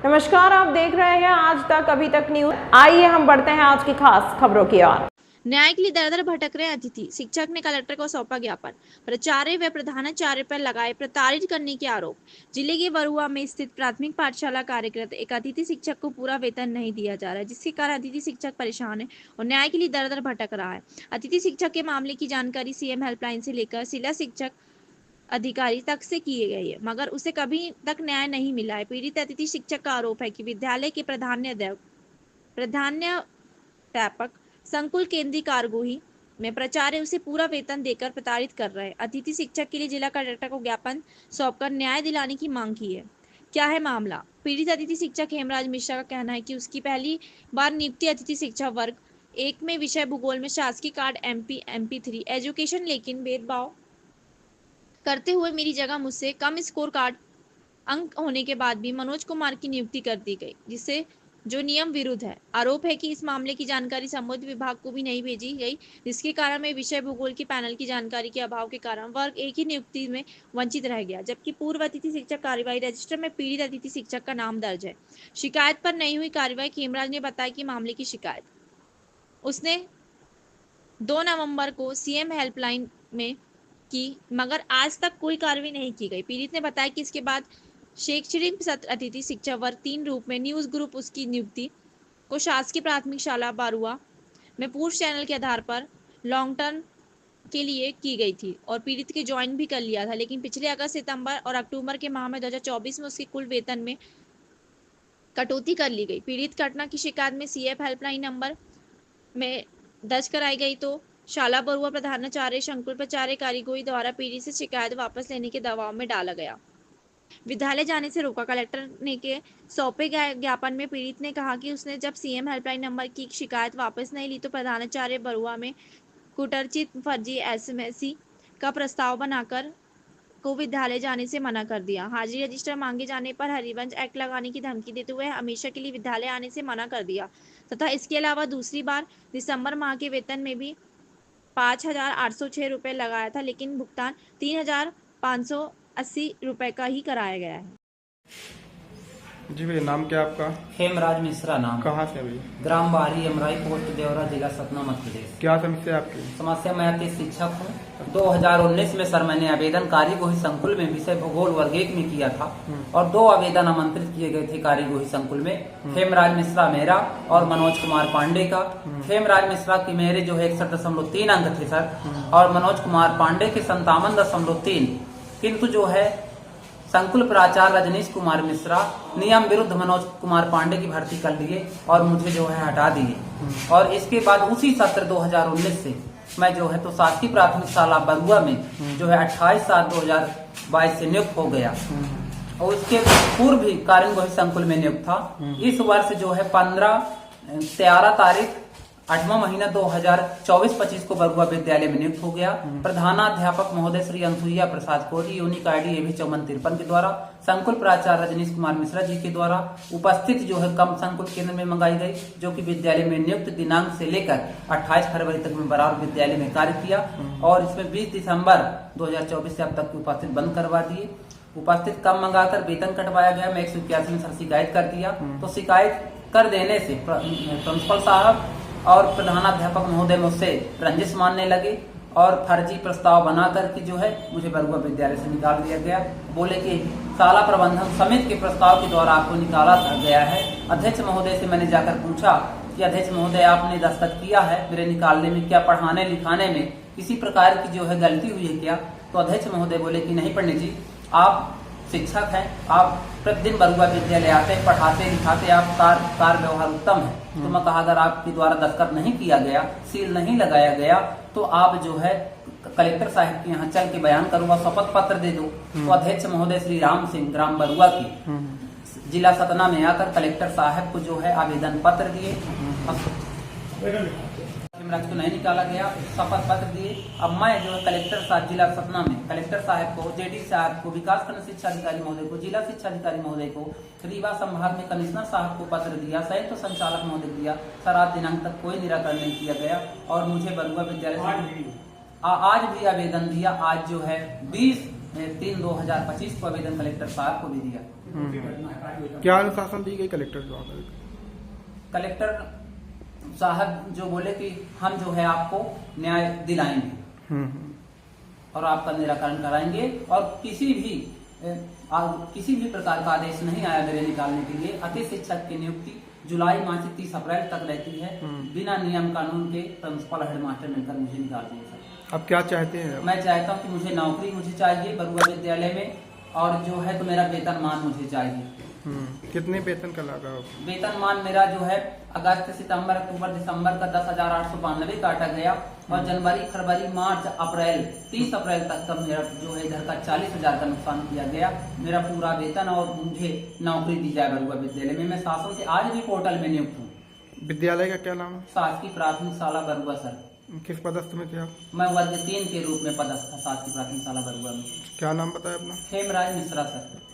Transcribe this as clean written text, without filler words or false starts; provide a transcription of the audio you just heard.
नमस्कार, आप देख रहे हैं आज तक अभी तक न्यूज। आइए हम बढ़ते हैं आज की खास खबरों की ओर। न्याय के लिए दर दर भटक रहे अतिथि शिक्षक ने कलेक्टर को सौंपा ज्ञापन। प्राचार्य व प्रधानाचार्य पर लगाए प्रताड़ित करने के आरोप। जिले के बरुआ में स्थित प्राथमिक पाठशाला कार्यरत एक अतिथि शिक्षक को पूरा वेतन नहीं दिया जा रहा है, जिसके कारण अतिथि शिक्षक परेशान है और न्याय के लिए दर दर भटक रहा है। अतिथि शिक्षक के मामले की जानकारी सीएम हेल्पलाइन से लेकर जिला शिक्षक अधिकारी तक से किए गए है, मगर उसे कभी तक न्याय नहीं मिला है। पीड़ित अतिथि शिक्षक का आरोप है कि विद्यालय के प्रधानाध्यापक संकुल केंद्रीय कारगोही में प्राचार्य उसे पूरा वेतन देकर प्रताड़ित कर रहे हैं। अतिथि शिक्षक के लिए जिला कलेक्टर को ज्ञापन सौंपकर न्याय दिलाने की मांग की है। क्या है मामला? पीड़ित अतिथि शिक्षक हेमराज मिश्रा का कहना है कि उसकी पहली बार नियुक्ति अतिथि शिक्षक वर्ग 1 में विषय भूगोल में शासकीय कार्ड MP3 एजुकेशन, लेकिन भेदभाव करते हुए मेरी जगह मुझसे कम स्कोर कार्ड अंक होने के बाद भी मनोज कुमार की नियुक्ति कर दी गई, जिससे जो नियम विरुद्ध है। आरोप है कि इस मामले की जानकारी संबंधित विभाग को भी नहीं भेजी गई, जिसके कारण मैं विषय भूगोल की पैनल की जानकारी के अभाव के कारण वर्ग 1 ही नियुक्ति में वंचित रह गया, जबकि पूर्व अतिथि शिक्षक कार्यवाही रजिस्टर में पीड़ित अतिथि शिक्षक का नाम दर्ज है। शिकायत पर नहीं हुई कार्यवाही। हेमराज ने बताया कि मामले की शिकायत उसने 2 नवंबर को सीएम हेल्पलाइन में की, मगर आज तक कोई कार्रवाई नहीं की गई। पीड़ित ने बताया कि इसके बाद शैक्षणिक सत्र अतिथि शिक्षक वर्ग 3 रूप में न्यूज ग्रुप उसकी नियुक्ति को शासकीय प्राथमिक शाला बारुआ में पूर्व चैनल के आधार पर लॉन्ग टर्म के लिए की गई थी और पीड़ित के ज्वाइन भी कर लिया था, लेकिन पिछले अगस्त, सितंबर और अक्टूबर के माह में 2024 में उसके कुल वेतन में कटौती कर ली गई। पीड़ित घटना की शिकायत में सीएफ हेल्पलाइन नंबर में दर्ज कराई गई, तो शाला बरुआ प्रधानाचार्य संकुल प्राचार्य कारीगोई द्वारा पीड़ित से शिकायत वापस लेने के दबाव में डाला गया। विद्यालय जाने से रोका। कलेक्टर ने के सौंपे ज्ञापन में पीड़ित ने कहा कि उसने जब सीएम हेल्पलाइन नंबर की शिकायत वापस नहीं ली, तो प्रधानाचार्य बरुआ में कुटरचित फर्जी एसएमसी का प्रस्ताव बनाकर को विद्यालय जाने से मना कर दिया। हाजिरी रजिस्टर मांगे जाने पर हरिवंश एक्ट लगाने की धमकी देते हुए हमेशा के लिए विद्यालय आने से मना कर दिया तथा इसके अलावा दूसरी बार दिसंबर माह के वेतन में भी 5,806 रुपये लगाया था, लेकिन भुगतान 3,580 रुपये का ही कराया गया है। जी भैया, नाम क्या आपका? हेमराज मिश्रा नाम। कहाँ से भैया? ग्राम बाहरी अमराई, पोस्ट देवरा, जिला सतना, मध्य प्रदेश। क्या समस्या है आपकी? समस्या, मैं अतिथि शिक्षक हूँ। 2019 में सर मैंने आवेदन कारीगोही संकुल में विषय भूगोल वर्ग 1 में किया था और 2 आवेदन आमंत्रित किए गए थे कारीगोही संकुल में, हेमराज मिश्रा मेरा और मनोज कुमार पांडे का। हेमराज मिश्रा की मेरे जो है 61.3 अंक थे सर, और मनोज कुमार पांडे के 57.3, किंतु जो है संकुल प्राचार्य रजनीश कुमार मिश्रा नियम विरुद्ध मनोज कुमार पांडे की भर्ती कर लिए और मुझे जो है हटा दिए। और इसके बाद उसी सत्र 2019 से मैं जो है तो शासकीय प्राथमिक शाला बरुआ में जो है 28/7/2022 से नियुक्त हो गया और उसके पूर्व भी कारीगोही संकुल में नियुक्त था। इस वर्ष जो है 13 तारीख 8वां महीना 2024-25 को बरुआ विद्यालय में नियुक्त हो गया। प्रधानाध्यापक महोदय श्री अनसुईया प्रसाद कोरी, यूनिक ID AB 5453 के द्वारा संकुल प्राचार्य रजनीश कुमार मिश्रा जी के द्वारा उपस्थित जो है कम संकुल केंद्र में मंगाई गई, जो कि विद्यालय में नियुक्त दिनांक से लेकर 28 फरवरी तक में बराबर विद्यालय में कार्य किया और इसमें 20 दिसंबर 2024 से अब तक उपस्थित बंद करवा दिए। उपस्थित कम मंगाकर वेतन कटवाया गया। मैं 181 में सर शिकायत कर दिया, तो शिकायत कर देने से प्रिंसिपल साहब और प्रधानाध्यापक महोदय मुझसे रंजिश मानने लगे और फर्जी प्रस्ताव बनाकर के जो है मुझे बरुआ विद्यालय से निकाल दिया गया। बोले कि शाला प्रबंधन समिति के प्रस्ताव के द्वारा आपको निकाला गया है। अध्यक्ष महोदय से मैंने जाकर पूछा कि अध्यक्ष महोदय, आपने दस्तखत किया है मेरे निकालने में, क्या पढ़ाने लिखाने में किसी प्रकार की जो है गलती हुई है क्या? तो अध्यक्ष महोदय बोले कि नहीं पंडित जी, आप शिक्षक हैं, आप प्रतिदिन बरुआ विद्यालय आते हैं, पढ़ाते लिखाते, आप कार व्यवहार उत्तम है। तो मैं कहा, अगर आपके द्वारा दस्तखत नहीं किया गया, सील नहीं लगाया गया, तो आप जो है कलेक्टर साहब के यहाँ चल के बयान करूंगा, शपथ पत्र दे दो। तो अध्यक्ष महोदय श्री राम सिंह ग्राम बरुआ की जिला सतना में आकर कलेक्टर साहब को जो है आवेदन पत्र दिए। हेमराज को नहीं निकाला गया, शपथ पत्र दिए। अब मैं जो है कलेक्टर साहब जिला सतना में कलेक्टर साहब को, JD साहब को, विकास खंड शिक्षा अधिकारी महोदय को, जिला शिक्षा अधिकारी महोदय को, रीवा संभाग में कमिश्नर साहब को पत्र दिया, संयुक्त संचालक महोदय दिया। सर आज दिनांक तक कोई निराकरण नहीं किया गया और मुझे बरुआ विद्यालय आज भी आवेदन दिया। आज जो है 20/3/2025 को आवेदन कलेक्टर साहब को भी दिया। क्या अनुशासन दी गई कलेक्टर जो आकर? कलेक्टर साहब जो बोले कि हम जो है आपको न्याय दिलाएंगे और आपका निराकरण कराएंगे, और किसी भी प्रकार का आदेश नहीं आया मेरे निकालने के लिए। अति शिक्षक की नियुक्ति जुलाई माह से 30 अप्रैल तक रहती है। बिना नियम कानून के प्रिंसिपल हेडमास्टर मिलकर मुझे निकाल दिए सर। अब क्या चाहते हैं? मैं चाहता हूँ कि मुझे नौकरी मुझे चाहिए बरुआ विद्यालय में, और जो है तो मेरा वेतनमान मुझे चाहिए। कितने वेतन का लगा? वेतनमान मेरा जो है अगस्त सितंबर अक्टूबर दिसंबर का 10,892 काटा गया, और जनवरी फरवरी मार्च अप्रैल 30 अप्रैल तक का मेरा जो है इधर का 40,000 का नुकसान किया गया। मेरा पूरा वेतन और मुझे नौकरी दी जाए बरुआ विद्यालय में। मैं शासन से आज भी पोर्टल में नियुक्त हूँ। विद्यालय का क्या नाम है? शासकीय प्राथमिक शाला बरुआ सर। किस पदस्थ में थे आप? मैं वर्ग 3 के रूप में पदस्थ था शासकीय प्राथमिक शाला बरुआ में। क्या नाम बताया अपना? हेमराज मिश्रा सर।